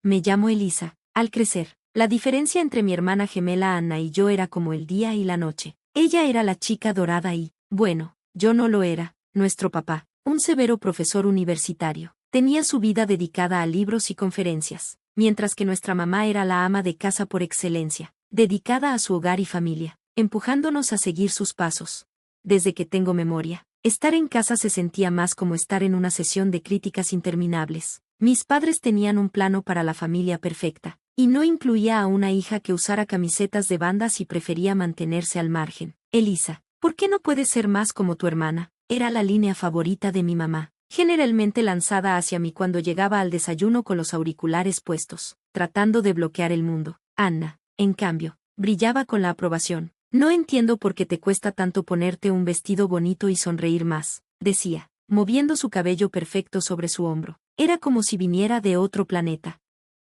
Me llamo Elisa. Al crecer, la diferencia entre mi hermana gemela Anna y yo era como el día y la noche. Ella era la chica dorada y, bueno, yo no lo era. Nuestro papá, un severo profesor universitario, tenía su vida dedicada a libros y conferencias, mientras que nuestra mamá era la ama de casa por excelencia, dedicada a su hogar y familia, empujándonos a seguir sus pasos. Desde que tengo memoria, estar en casa se sentía más como estar en una sesión de críticas interminables. Mis padres tenían un plano para la familia perfecta, y no incluía a una hija que usara camisetas de bandas y prefería mantenerse al margen. Elisa, ¿por qué no puedes ser más como tu hermana? Era la línea favorita de mi mamá, generalmente lanzada hacia mí cuando llegaba al desayuno con los auriculares puestos, tratando de bloquear el mundo. Anna, en cambio, brillaba con la aprobación. No entiendo por qué te cuesta tanto ponerte un vestido bonito y sonreír más, decía, moviendo su cabello perfecto sobre su hombro. Era como si viniera de otro planeta.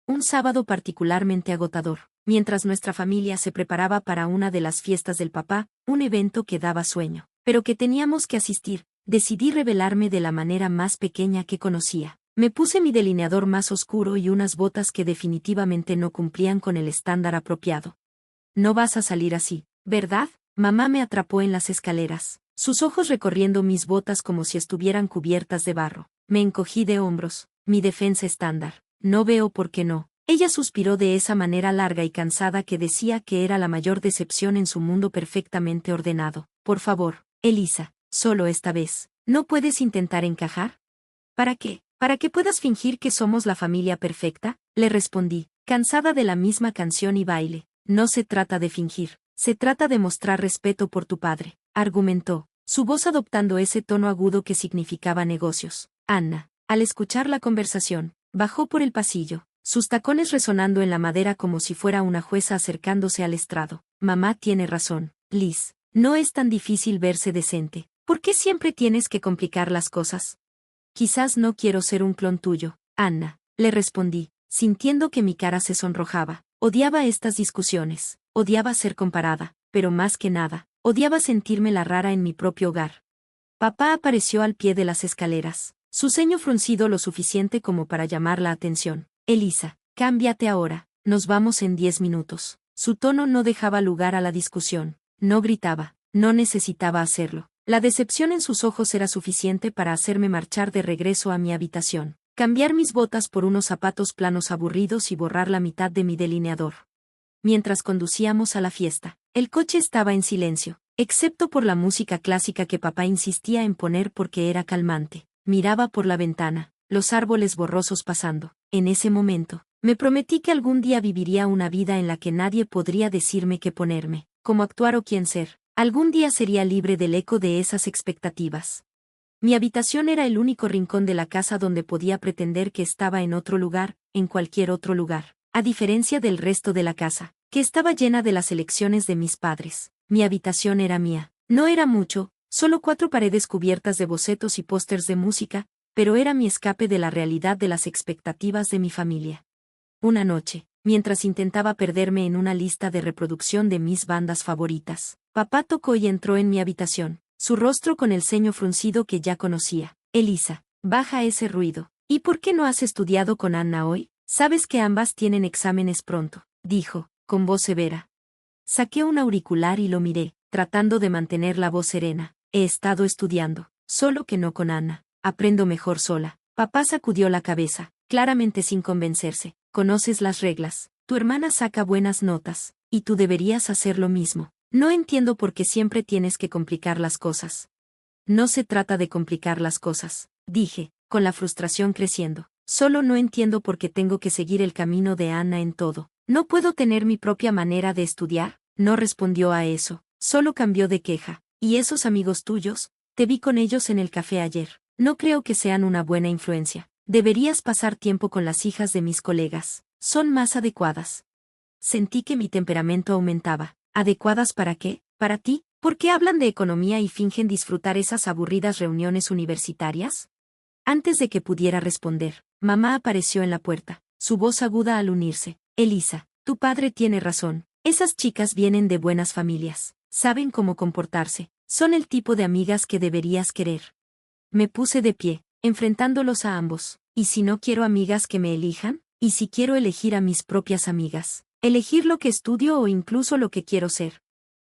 Un sábado particularmente agotador, mientras nuestra familia se preparaba para una de las fiestas del papá, un evento que daba sueño, pero que teníamos que asistir, decidí revelarme de la manera más pequeña que conocía. Me puse mi delineador más oscuro y unas botas que definitivamente no cumplían con el estándar apropiado. No vas a salir así, ¿verdad? Mamá me atrapó en las escaleras, sus ojos recorriendo mis botas como si estuvieran cubiertas de barro. Me encogí de hombros, mi defensa estándar. No veo por qué no. Ella suspiró de esa manera larga y cansada que decía que era la mayor decepción en su mundo perfectamente ordenado. Por favor, Elisa, solo esta vez, ¿no puedes intentar encajar? ¿Para qué? ¿Para que puedas fingir que somos la familia perfecta? Le respondí, cansada de la misma canción y baile. No se trata de fingir, se trata de mostrar respeto por tu padre, argumentó, su voz adoptando ese tono agudo que significaba negocios. Anna, al escuchar la conversación, bajó por el pasillo, sus tacones resonando en la madera como si fuera una jueza acercándose al estrado. Mamá tiene razón, Liz, no es tan difícil verse decente. ¿Por qué siempre tienes que complicar las cosas? Quizás no quiero ser un clon tuyo, Anna, le respondí, sintiendo que mi cara se sonrojaba. Odiaba estas discusiones, odiaba ser comparada, pero más que nada, odiaba sentirme la rara en mi propio hogar. Papá apareció al pie de las escaleras, su ceño fruncido lo suficiente como para llamar la atención. Elisa, cámbiate ahora, nos vamos en 10 minutos. Su tono no dejaba lugar a la discusión, no gritaba, no necesitaba hacerlo. La decepción en sus ojos era suficiente para hacerme marchar de regreso a mi habitación, cambiar mis botas por unos zapatos planos aburridos y borrar la mitad de mi delineador. Mientras conducíamos a la fiesta, el coche estaba en silencio, excepto por la música clásica que papá insistía en poner porque era calmante. Miraba por la ventana, los árboles borrosos pasando. En ese momento, me prometí que algún día viviría una vida en la que nadie podría decirme qué ponerme, cómo actuar o quién ser. Algún día sería libre del eco de esas expectativas. Mi habitación era el único rincón de la casa donde podía pretender que estaba en otro lugar, en cualquier otro lugar. A diferencia del resto de la casa, que estaba llena de las elecciones de mis padres, mi habitación era mía. No era mucho, solo 4 paredes cubiertas de bocetos y pósters de música, pero era mi escape de la realidad de las expectativas de mi familia. Una noche, mientras intentaba perderme en una lista de reproducción de mis bandas favoritas, papá tocó y entró en mi habitación, su rostro con el ceño fruncido que ya conocía. Elisa, baja ese ruido. ¿Y por qué no has estudiado con Anna hoy? Sabes que ambas tienen exámenes pronto, dijo, con voz severa. Saqué un auricular y lo miré, tratando de mantener la voz serena. He estado estudiando, solo que no con Anna. Aprendo mejor sola. Papá sacudió la cabeza, claramente sin convencerse. Conoces las reglas. Tu hermana saca buenas notas, y tú deberías hacer lo mismo. No entiendo por qué siempre tienes que complicar las cosas. No se trata de complicar las cosas, dije, con la frustración creciendo. Solo no entiendo por qué tengo que seguir el camino de Anna en todo. ¿No puedo tener mi propia manera de estudiar? No respondió a eso, solo cambió de queja. ¿Y esos amigos tuyos? Te vi con ellos en el café ayer. No creo que sean una buena influencia. Deberías pasar tiempo con las hijas de mis colegas. Son más adecuadas. Sentí que mi temperamento aumentaba. ¿Adecuadas para qué? ¿Para ti? ¿Por qué hablan de economía y fingen disfrutar esas aburridas reuniones universitarias? Antes de que pudiera responder, mamá apareció en la puerta, su voz aguda al unirse. Elisa, tu padre tiene razón. Esas chicas vienen de buenas familias. Saben cómo comportarse. Son el tipo de amigas que deberías querer. Me puse de pie, enfrentándolos a ambos. ¿Y si no quiero amigas que me elijan? ¿Y si quiero elegir a mis propias amigas? ¿Elegir lo que estudio o incluso lo que quiero ser?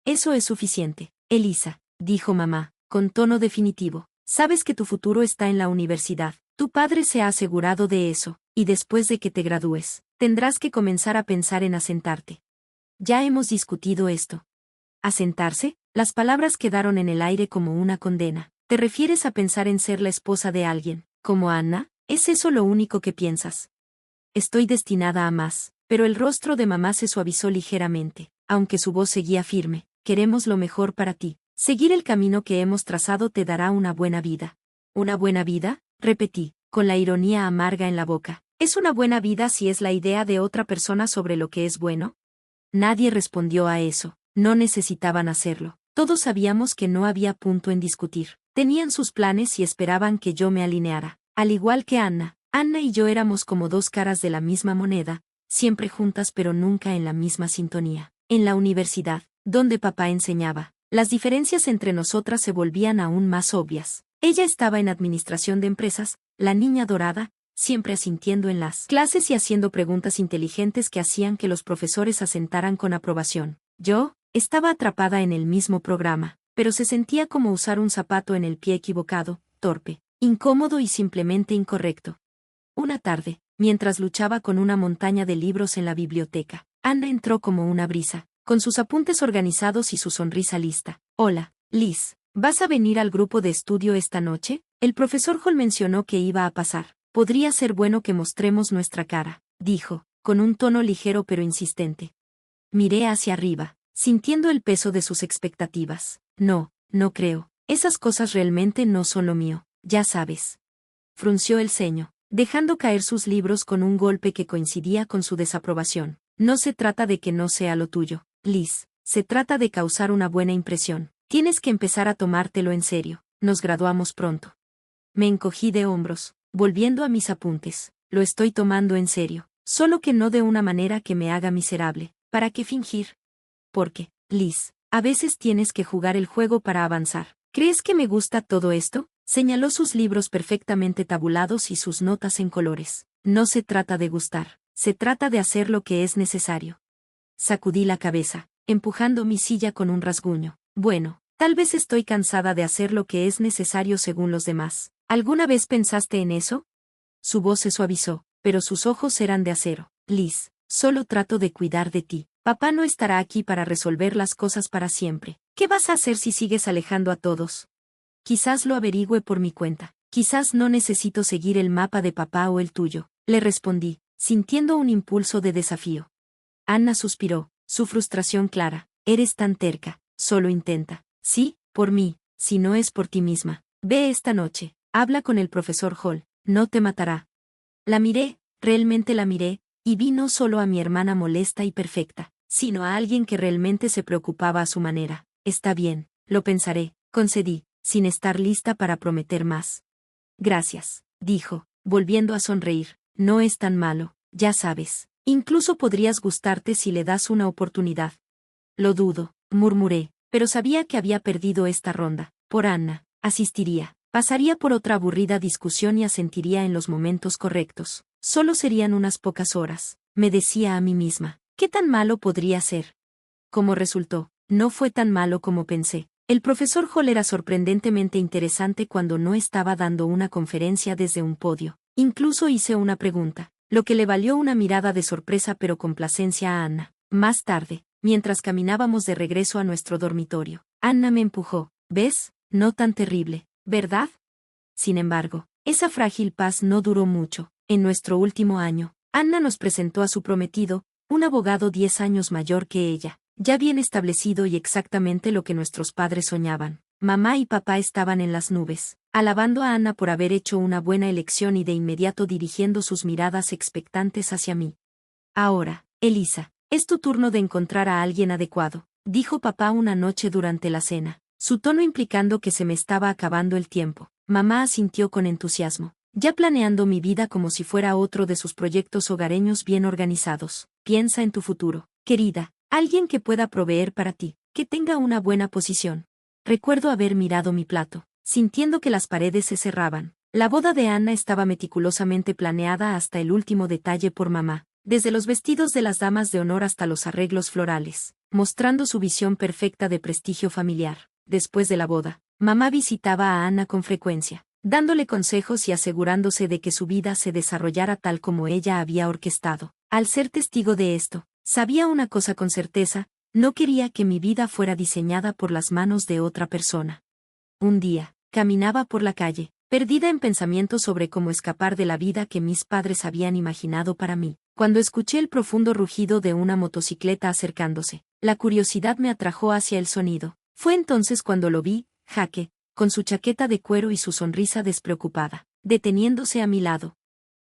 Eso es suficiente, Elisa, dijo mamá, con tono definitivo. Sabes que tu futuro está en la universidad. Tu padre se ha asegurado de eso, y después de que te gradúes, tendrás que comenzar a pensar en asentarte. Ya hemos discutido esto. ¿Asentarse? Las palabras quedaron en el aire como una condena. ¿Te refieres a pensar en ser la esposa de alguien, como Anna? ¿Es eso lo único que piensas? Estoy destinada a más, pero el rostro de mamá se suavizó ligeramente, aunque su voz seguía firme. Queremos lo mejor para ti. Seguir el camino que hemos trazado te dará una buena vida. ¿Una buena vida? Repetí, con la ironía amarga en la boca. ¿Es una buena vida si es la idea de otra persona sobre lo que es bueno? Nadie respondió a eso. No necesitaban hacerlo. Todos sabíamos que no había punto en discutir. Tenían sus planes y esperaban que yo me alineara. Al igual que Anna. Anna y yo éramos como dos caras de la misma moneda, siempre juntas pero nunca en la misma sintonía. En la universidad, donde papá enseñaba, las diferencias entre nosotras se volvían aún más obvias. Ella estaba en administración de empresas, la niña dorada, siempre asintiendo en las clases y haciendo preguntas inteligentes que hacían que los profesores asentaran con aprobación. Yo, estaba atrapada en el mismo programa, pero se sentía como usar un zapato en el pie equivocado, torpe, incómodo y simplemente incorrecto. Una tarde, mientras luchaba con una montaña de libros en la biblioteca, Anna entró como una brisa, con sus apuntes organizados y su sonrisa lista. Hola, Liz, ¿vas a venir al grupo de estudio esta noche? El profesor Hall mencionó que iba a pasar. Podría ser bueno que mostremos nuestra cara, dijo, con un tono ligero pero insistente. Miré hacia arriba, sintiendo el peso de sus expectativas. No, no creo. Esas cosas realmente no son lo mío, ya sabes. Frunció el ceño, dejando caer sus libros con un golpe que coincidía con su desaprobación. No se trata de que no sea lo tuyo, Liz, se trata de causar una buena impresión. Tienes que empezar a tomártelo en serio. Nos graduamos pronto. Me encogí de hombros, volviendo a mis apuntes. Lo estoy tomando en serio, solo que no de una manera que me haga miserable. ¿Para qué fingir? Porque, Liz, a veces tienes que jugar el juego para avanzar. ¿Crees que me gusta todo esto? Señaló sus libros perfectamente tabulados y sus notas en colores. No se trata de gustar, se trata de hacer lo que es necesario. Sacudí la cabeza, empujando mi silla con un rasguño. Bueno, tal vez estoy cansada de hacer lo que es necesario según los demás. ¿Alguna vez pensaste en eso? Su voz se suavizó, pero sus ojos eran de acero. Liz, solo trato de cuidar de ti. Papá no estará aquí para resolver las cosas para siempre. ¿Qué vas a hacer si sigues alejando a todos? Quizás lo averigüe por mi cuenta. Quizás no necesito seguir el mapa de papá o el tuyo, le respondí, sintiendo un impulso de desafío. Anna suspiró, su frustración clara. Eres tan terca, solo intenta. Sí, por mí, si no es por ti misma. Ve esta noche, habla con el profesor Hall, no te matará. La miré, realmente la miré, y vi no solo a mi hermana molesta y perfecta, sino a alguien que realmente se preocupaba a su manera. Está bien, lo pensaré, concedí, sin estar lista para prometer más. Gracias, dijo, volviendo a sonreír. No es tan malo, ya sabes. Incluso podrías gustarte si le das una oportunidad. Lo dudo, murmuré, pero sabía que había perdido esta ronda. Por Anna, asistiría. Pasaría por otra aburrida discusión y asentiría en los momentos correctos. Solo serían unas pocas horas, me decía a mí misma. ¿Qué tan malo podría ser? Como resultó, no fue tan malo como pensé. El profesor Hall era sorprendentemente interesante cuando no estaba dando una conferencia desde un podio. Incluso hice una pregunta, lo que le valió una mirada de sorpresa pero complacencia a Anna. Más tarde, mientras caminábamos de regreso a nuestro dormitorio, Anna me empujó. ¿Ves? No tan terrible, ¿verdad? Sin embargo, esa frágil paz no duró mucho. En nuestro último año, Anna nos presentó a su prometido, un abogado 10 años mayor que ella, ya bien establecido y exactamente lo que nuestros padres soñaban. Mamá y papá estaban en las nubes, alabando a Anna por haber hecho una buena elección y de inmediato dirigiendo sus miradas expectantes hacia mí. Ahora, Elisa, es tu turno de encontrar a alguien adecuado, dijo papá una noche durante la cena, su tono implicando que se me estaba acabando el tiempo. Mamá asintió con entusiasmo, ya planeando mi vida como si fuera otro de sus proyectos hogareños bien organizados. Piensa en tu futuro, querida, alguien que pueda proveer para ti, que tenga una buena posición. Recuerdo haber mirado mi plato, sintiendo que las paredes se cerraban. La boda de Anna estaba meticulosamente planeada hasta el último detalle por mamá, desde los vestidos de las damas de honor hasta los arreglos florales, mostrando su visión perfecta de prestigio familiar. Después de la boda, mamá visitaba a Anna con frecuencia, dándole consejos y asegurándose de que su vida se desarrollara tal como ella había orquestado. Al ser testigo de esto, sabía una cosa con certeza: no quería que mi vida fuera diseñada por las manos de otra persona. Un día, caminaba por la calle, perdida en pensamientos sobre cómo escapar de la vida que mis padres habían imaginado para mí, cuando escuché el profundo rugido de una motocicleta acercándose. La curiosidad me atrajo hacia el sonido. Fue entonces cuando lo vi, Jake, con su chaqueta de cuero y su sonrisa despreocupada, deteniéndose a mi lado.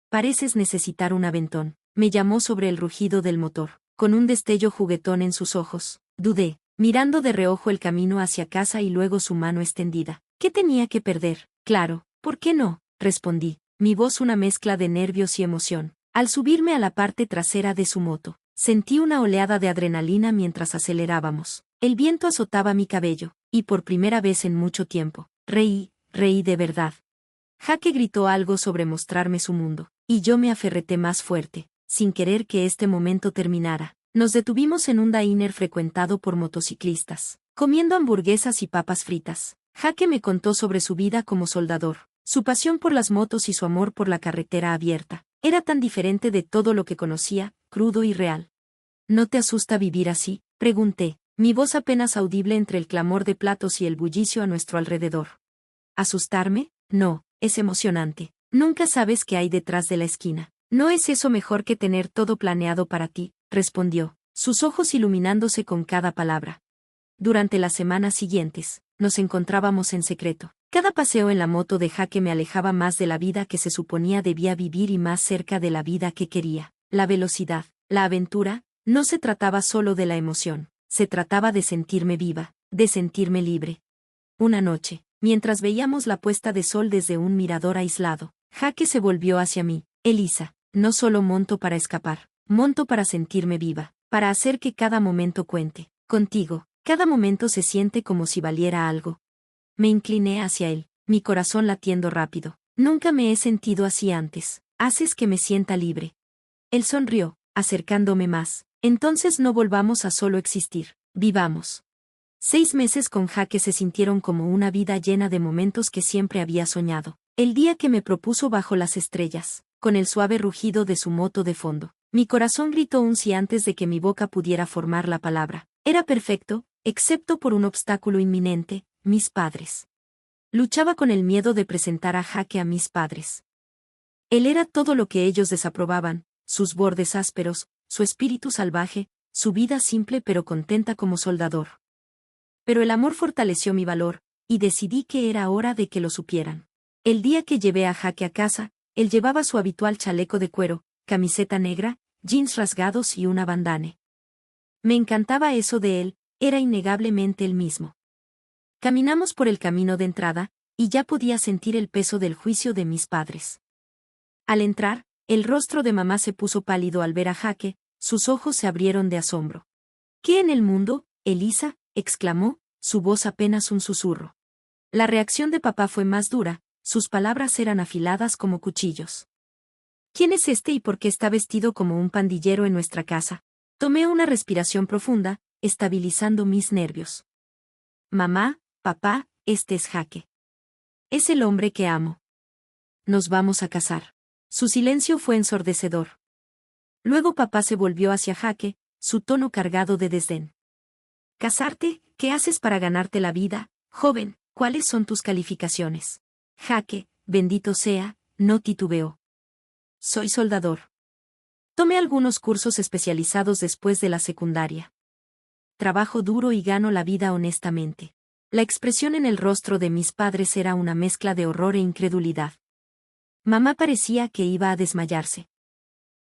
«Pareces necesitar un aventón», me llamó sobre el rugido del motor, con un destello juguetón en sus ojos. Dudé, mirando de reojo el camino hacia casa y luego su mano extendida. ¿Qué tenía que perder? Claro, ¿por qué no?, respondí, mi voz una mezcla de nervios y emoción. Al subirme a la parte trasera de su moto, sentí una oleada de adrenalina mientras acelerábamos. El viento azotaba mi cabello, y por primera vez en mucho tiempo, reí de verdad. Jake gritó algo sobre mostrarme su mundo, y yo me aferreté más fuerte, sin querer que este momento terminara. Nos detuvimos en un diner frecuentado por motociclistas, comiendo hamburguesas y papas fritas. Jake me contó sobre su vida como soldador, su pasión por las motos y su amor por la carretera abierta. Era tan diferente de todo lo que conocía, crudo y real. ¿No te asusta vivir así?, pregunté, mi voz apenas audible entre el clamor de platos y el bullicio a nuestro alrededor. ¿Asustarme? No, es emocionante. Nunca sabes qué hay detrás de la esquina. ¿No es eso mejor que tener todo planeado para ti?, respondió, sus ojos iluminándose con cada palabra. Durante las semanas siguientes, nos encontrábamos en secreto. Cada paseo en la moto de Jake me alejaba más de la vida que se suponía debía vivir y más cerca de la vida que quería. La velocidad, la aventura, no se trataba solo de la emoción, se trataba de sentirme viva, de sentirme libre. Una noche, mientras veíamos la puesta de sol desde un mirador aislado, Jake se volvió hacia mí. Elisa, no solo monto para escapar, monto para sentirme viva, para hacer que cada momento cuente. Contigo, cada momento se siente como si valiera algo. Me incliné hacia él, mi corazón latiendo rápido. Nunca me he sentido así antes. Haces que me sienta libre. Él sonrió, acercándome más. Entonces no volvamos a solo existir, vivamos. 6 meses con Jake se sintieron como una vida llena de momentos que siempre había soñado. El día que me propuso bajo las estrellas, con el suave rugido de su moto de fondo, mi corazón gritó un sí antes de que mi boca pudiera formar la palabra. Era perfecto, excepto por un obstáculo inminente: mis padres. Luchaba con el miedo de presentar a Jake a mis padres. Él era todo lo que ellos desaprobaban: sus bordes ásperos, su espíritu salvaje, su vida simple pero contenta como soldador. Pero el amor fortaleció mi valor, y decidí que era hora de que lo supieran. El día que llevé a Jake a casa, él llevaba su habitual chaleco de cuero, camiseta negra, jeans rasgados y una bandane. Me encantaba eso de él, era innegablemente el mismo. Caminamos por el camino de entrada, y ya podía sentir el peso del juicio de mis padres. Al entrar, el rostro de mamá se puso pálido al ver a Jake, sus ojos se abrieron de asombro. ¿Qué en el mundo, Elisa?, exclamó, su voz apenas un susurro. La reacción de papá fue más dura, sus palabras eran afiladas como cuchillos. ¿Quién es este y por qué está vestido como un pandillero en nuestra casa? Tomé una respiración profunda, estabilizando mis nervios. Mamá, papá, este es Jake. Es el hombre que amo. Nos vamos a casar. Su silencio fue ensordecedor. Luego papá se volvió hacia Jake, su tono cargado de desdén. ¿Casarte? ¿Qué haces para ganarte la vida, joven? ¿Cuáles son tus calificaciones? Jake, bendito sea, no titubeó. Soy soldador. Tomé algunos cursos especializados después de la secundaria. Trabajo duro y gano la vida honestamente. La expresión en el rostro de mis padres era una mezcla de horror e incredulidad. Mamá parecía que iba a desmayarse.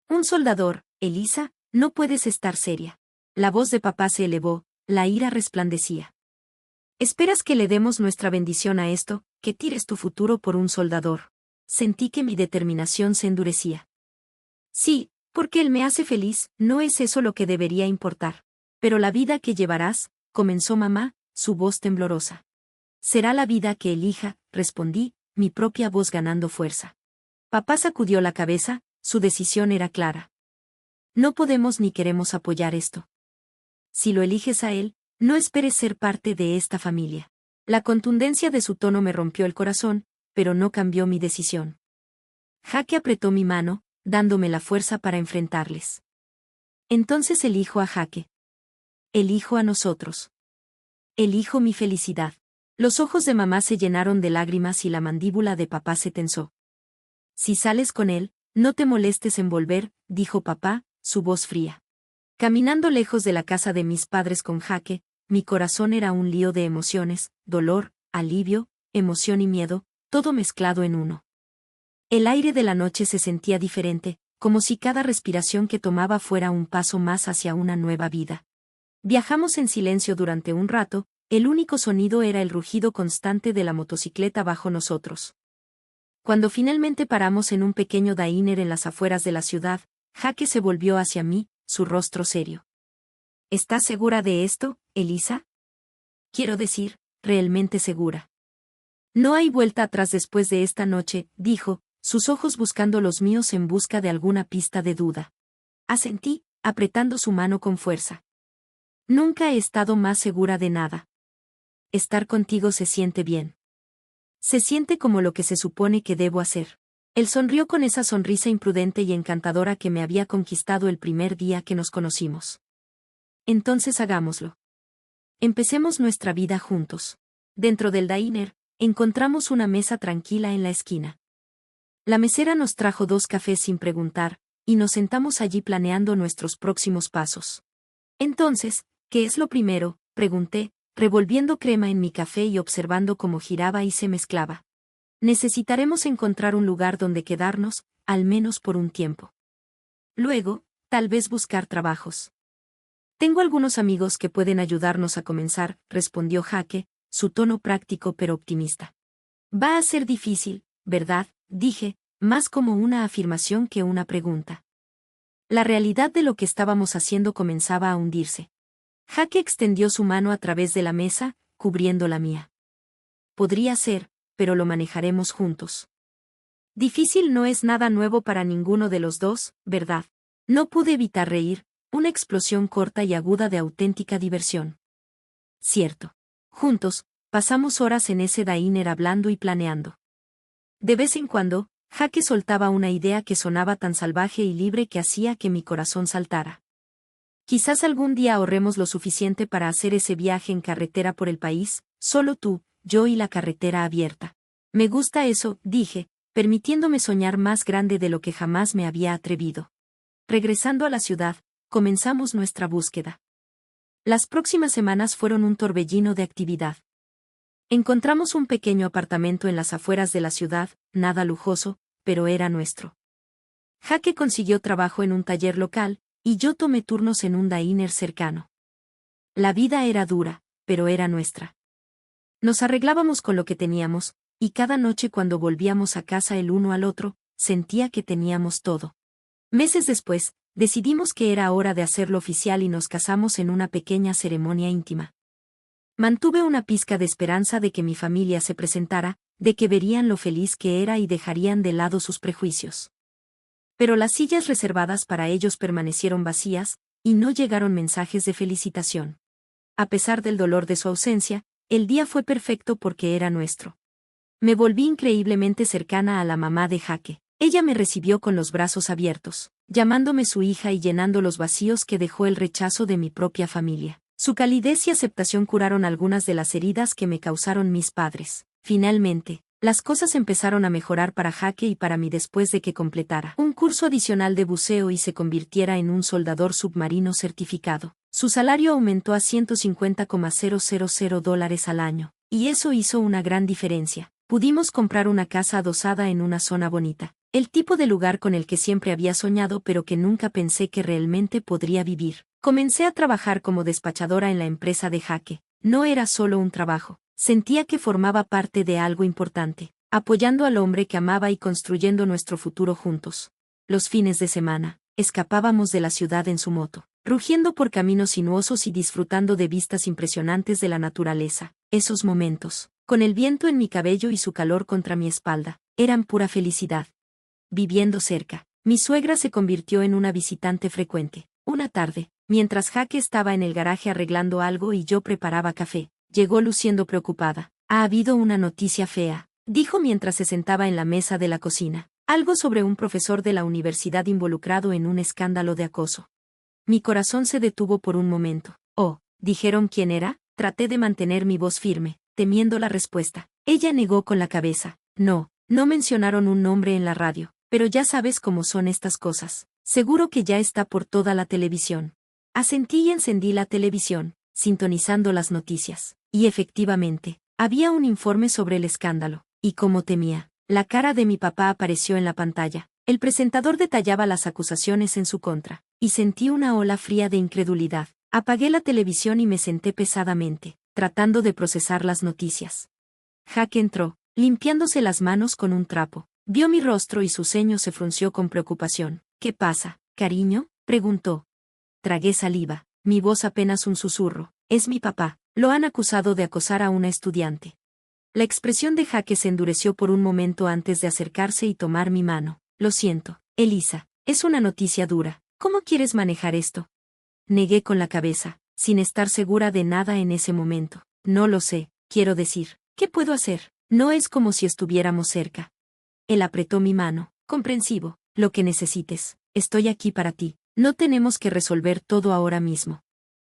Un soldador, Elisa, no puedes estar seria. La voz de papá se elevó, la ira resplandecía. ¿Esperas que le demos nuestra bendición a esto, que tires tu futuro por un soldador? Sentí que mi determinación se endurecía. Sí, porque él me hace feliz, no es eso lo que debería importar. Pero la vida que llevarás, comenzó mamá, su voz temblorosa. Será la vida que elija, respondí, mi propia voz ganando fuerza. Papá sacudió la cabeza, su decisión era clara. No podemos ni queremos apoyar esto. Si lo eliges a él, no esperes ser parte de esta familia. La contundencia de su tono me rompió el corazón, pero no cambió mi decisión. Jaque apretó mi mano, dándome la fuerza para enfrentarles. Entonces elijo a Jaque. Elijo a nosotros. Elijo mi felicidad. Los ojos de mamá se llenaron de lágrimas y la mandíbula de papá se tensó. Si sales con él, no te molestes en volver, dijo papá, su voz fría. Caminando lejos de la casa de mis padres con Jaque, mi corazón era un lío de emociones, dolor, alivio, emoción y miedo, todo mezclado en uno. El aire de la noche se sentía diferente, como si cada respiración que tomaba fuera un paso más hacia una nueva vida. Viajamos en silencio durante un rato, el único sonido era el rugido constante de la motocicleta bajo nosotros. Cuando finalmente paramos en un pequeño diner en las afueras de la ciudad, Jaque se volvió hacia mí, su rostro serio. ¿Estás segura de esto, Elisa? Quiero decir, realmente segura. No hay vuelta atrás después de esta noche, dijo, sus ojos buscando los míos en busca de alguna pista de duda. Asentí, apretando su mano con fuerza. Nunca he estado más segura de nada. Estar contigo se siente bien. Se siente como lo que se supone que debo hacer. Él sonrió con esa sonrisa imprudente y encantadora que me había conquistado el primer día que nos conocimos. Entonces hagámoslo. Empecemos nuestra vida juntos. Dentro del diner, encontramos una mesa tranquila en la esquina. La mesera nos trajo 2 cafés sin preguntar, y nos sentamos allí planeando nuestros próximos pasos. Entonces, ¿qué es lo primero?, pregunté, revolviendo crema en mi café y observando cómo giraba y se mezclaba. Necesitaremos encontrar un lugar donde quedarnos, al menos por un tiempo. Luego, tal vez buscar trabajos. Tengo algunos amigos que pueden ayudarnos a comenzar, respondió Jaque, su tono práctico pero optimista. Va a ser difícil, ¿verdad?, dije, más como una afirmación que una pregunta. La realidad de lo que estábamos haciendo comenzaba a hundirse. Jaque extendió su mano a través de la mesa, cubriendo la mía. Podría ser, pero lo manejaremos juntos. Difícil no es nada nuevo para ninguno de los dos, ¿verdad? No pude evitar reír, una explosión corta y aguda de auténtica diversión. Cierto. Juntos, pasamos horas en ese diner hablando y planeando. De vez en cuando, Jaque soltaba una idea que sonaba tan salvaje y libre que hacía que mi corazón saltara. Quizás algún día ahorremos lo suficiente para hacer ese viaje en carretera por el país, solo tú, yo y la carretera abierta. Me gusta eso, dije, permitiéndome soñar más grande de lo que jamás me había atrevido. Regresando a la ciudad, comenzamos nuestra búsqueda. Las próximas semanas fueron un torbellino de actividad. Encontramos un pequeño apartamento en las afueras de la ciudad, nada lujoso, pero era nuestro. Jaque consiguió trabajo en un taller local, y yo tomé turnos en un diner cercano. La vida era dura, pero era nuestra. Nos arreglábamos con lo que teníamos, y cada noche cuando volvíamos a casa el uno al otro, sentía que teníamos todo. Meses después, decidimos que era hora de hacerlo oficial y nos casamos en una pequeña ceremonia íntima. Mantuve una pizca de esperanza de que mi familia se presentara, de que verían lo feliz que era y dejarían de lado sus prejuicios. Pero las sillas reservadas para ellos permanecieron vacías, y no llegaron mensajes de felicitación. A pesar del dolor de su ausencia, el día fue perfecto porque era nuestro. Me volví increíblemente cercana a la mamá de Jaque. Ella me recibió con los brazos abiertos, llamándome su hija y llenando los vacíos que dejó el rechazo de mi propia familia. Su calidez y aceptación curaron algunas de las heridas que me causaron mis padres. Finalmente, las cosas empezaron a mejorar para Jaque y para mí después de que completara un curso adicional de buceo y se convirtiera en un soldador submarino certificado. Su salario aumentó a $150,000 al año, y eso hizo una gran diferencia. Pudimos comprar una casa adosada en una zona bonita, el tipo de lugar con el que siempre había soñado pero que nunca pensé que realmente podría vivir. Comencé a trabajar como despachadora en la empresa de Jaque. No era solo un trabajo, sentía que formaba parte de algo importante, apoyando al hombre que amaba y construyendo nuestro futuro juntos. Los fines de semana, escapábamos de la ciudad en su moto, rugiendo por caminos sinuosos y disfrutando de vistas impresionantes de la naturaleza. Esos momentos, con el viento en mi cabello y su calor contra mi espalda, eran pura felicidad. Viviendo cerca, mi suegra se convirtió en una visitante frecuente. Una tarde, mientras Jaque estaba en el garaje arreglando algo y yo preparaba café, llegó luciendo preocupada. Ha habido una noticia fea, dijo mientras se sentaba en la mesa de la cocina. Algo sobre un profesor de la universidad involucrado en un escándalo de acoso. Mi corazón se detuvo por un momento. Oh, ¿dijeron quién era? Traté de mantener mi voz firme, temiendo la respuesta. Ella negó con la cabeza. No, no mencionaron un nombre en la radio, pero ya sabes cómo son estas cosas. Seguro que ya está por toda la televisión. Asentí y encendí la televisión, sintonizando las noticias. Y efectivamente, había un informe sobre el escándalo. Y como temía, la cara de mi papá apareció en la pantalla. El presentador detallaba las acusaciones en su contra, y sentí una ola fría de incredulidad. Apagué la televisión y me senté pesadamente, tratando de procesar las noticias. Jaque entró, limpiándose las manos con un trapo. Vio mi rostro y su ceño se frunció con preocupación. ¿Qué pasa, cariño?, preguntó. Tragué saliva, mi voz apenas un susurro. Es mi papá. Lo han acusado de acosar a una estudiante. La expresión de Jaque se endureció por un momento antes de acercarse y tomar mi mano. Lo siento, Elisa, es una noticia dura. ¿Cómo quieres manejar esto? Negué con la cabeza, sin estar segura de nada en ese momento. No lo sé, quiero decir, ¿qué puedo hacer? No es como si estuviéramos cerca. Él apretó mi mano, comprensivo. Lo que necesites, estoy aquí para ti. No tenemos que resolver todo ahora mismo.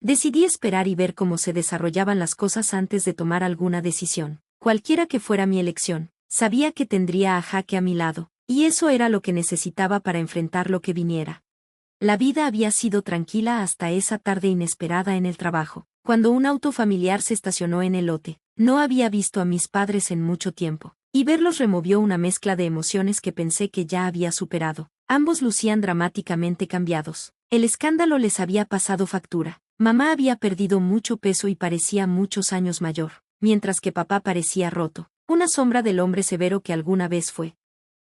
Decidí esperar y ver cómo se desarrollaban las cosas antes de tomar alguna decisión. Cualquiera que fuera mi elección, sabía que tendría a Jaque a mi lado, y eso era lo que necesitaba para enfrentar lo que viniera. La vida había sido tranquila hasta esa tarde inesperada en el trabajo, cuando un auto familiar se estacionó en el lote. No había visto a mis padres en mucho tiempo, y verlos removió una mezcla de emociones que pensé que ya había superado. Ambos lucían dramáticamente cambiados. El escándalo les había pasado factura. Mamá había perdido mucho peso y parecía muchos años mayor, mientras que papá parecía roto, una sombra del hombre severo que alguna vez fue.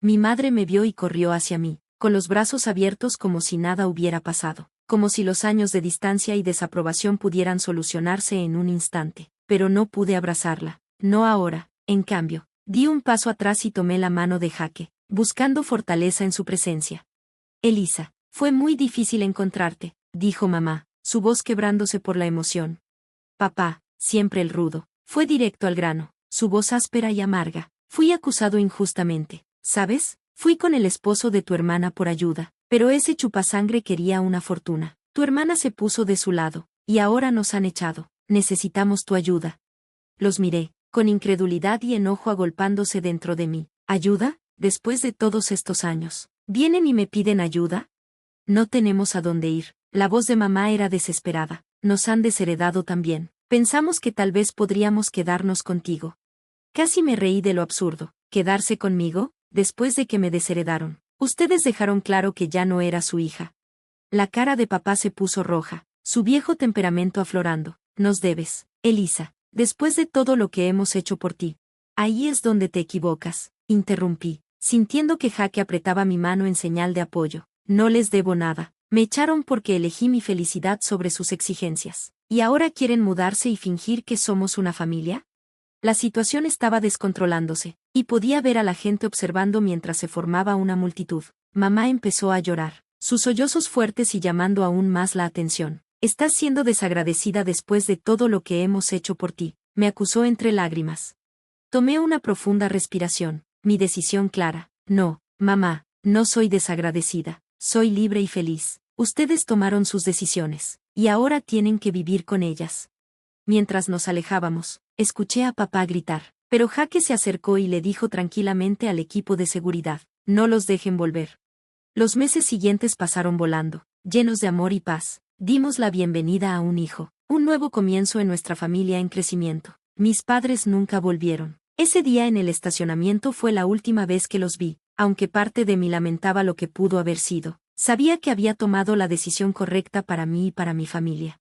Mi madre me vio y corrió hacia mí, con los brazos abiertos como si nada hubiera pasado, como si los años de distancia y desaprobación pudieran solucionarse en un instante, pero no pude abrazarla, no ahora. En cambio, di un paso atrás y tomé la mano de Jaque, buscando fortaleza en su presencia. Elisa, fue muy difícil encontrarte, dijo mamá, su voz quebrándose por la emoción. Papá, siempre el rudo, fue directo al grano, su voz áspera y amarga. Fui acusado injustamente, ¿sabes? Fui con el esposo de tu hermana por ayuda, pero ese chupasangre quería una fortuna. Tu hermana se puso de su lado, y ahora nos han echado. Necesitamos tu ayuda. Los miré, con incredulidad y enojo agolpándose dentro de mí. ¿Ayuda? Después de todos estos años, ¿vienen y me piden ayuda? No tenemos a dónde ir. La voz de mamá era desesperada. Nos han desheredado también. Pensamos que tal vez podríamos quedarnos contigo. Casi me reí de lo absurdo. ¿Quedarse conmigo? Después de que me desheredaron. Ustedes dejaron claro que ya no era su hija. La cara de papá se puso roja, su viejo temperamento aflorando. Nos debes, Elisa, después de todo lo que hemos hecho por ti. Ahí es donde te equivocas, interrumpí, sintiendo que Jaque apretaba mi mano en señal de apoyo. No les debo nada. Me echaron porque elegí mi felicidad sobre sus exigencias. ¿Y ahora quieren mudarse y fingir que somos una familia? La situación estaba descontrolándose, y podía ver a la gente observando mientras se formaba una multitud. Mamá empezó a llorar, sus sollozos fuertes y llamando aún más la atención. Estás siendo desagradecida después de todo lo que hemos hecho por ti, me acusó entre lágrimas. Tomé una profunda respiración, mi decisión clara. No, mamá, no soy desagradecida. Soy libre y feliz. Ustedes tomaron sus decisiones, y ahora tienen que vivir con ellas. Mientras nos alejábamos, escuché a papá gritar, pero Jaque se acercó y le dijo tranquilamente al equipo de seguridad, no los dejen volver. Los meses siguientes pasaron volando, llenos de amor y paz. Dimos la bienvenida a un hijo, un nuevo comienzo en nuestra familia en crecimiento. Mis padres nunca volvieron. Ese día en el estacionamiento fue la última vez que los vi. Aunque parte de mí lamentaba lo que pudo haber sido, sabía que había tomado la decisión correcta para mí y para mi familia.